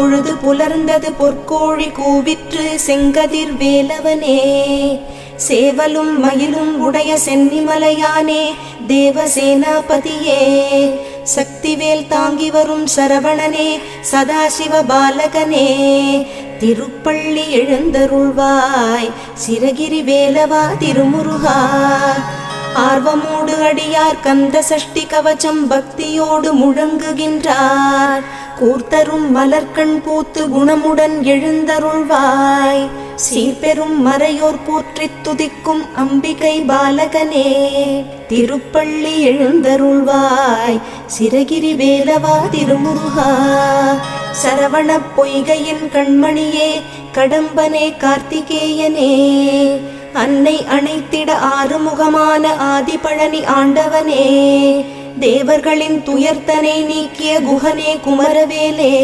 பொழுது புலர்ந்தது பொற்கோழி கூவிற்று செங்கதிர் வேலவனே. சேவலும் மயிலும் உடைய சென்னிமலையானே தேவசேனாபதியே. சக்திவேல் தாங்கி வரும் சரவணனே சதாசிவ பாலகனே. திருப்பள்ளி எழுந்தருள்வாய் சிரகிரி வேலவா திருமுருகா. ஆர்வமோடு அடியார் கந்த சஷ்டி கவச்சம் பக்தியோடு முழங்குகின்றார். கூர்த்தரும் மலர்கண் பூத்து குணமுடன் எழுந்தருள்வாய். சீர்பெரும் மறையோர் போற்றித் துதிக்கும் அம்பிகை பாலகனே. திருப்பள்ளி எழுந்தருள்வாய் சிரகிரி வேலவா திருமுருகா. சரவண பொய்கையின் கண்மணியே கடம்பனே கார்த்திகேயனே. அன்னை அணைத்திட ஆறுமுகமான ஆதிபழனி ஆண்டவனே. தேவர்களின் துயர்த்தனை நீக்கிய குகனே குமரவேலே.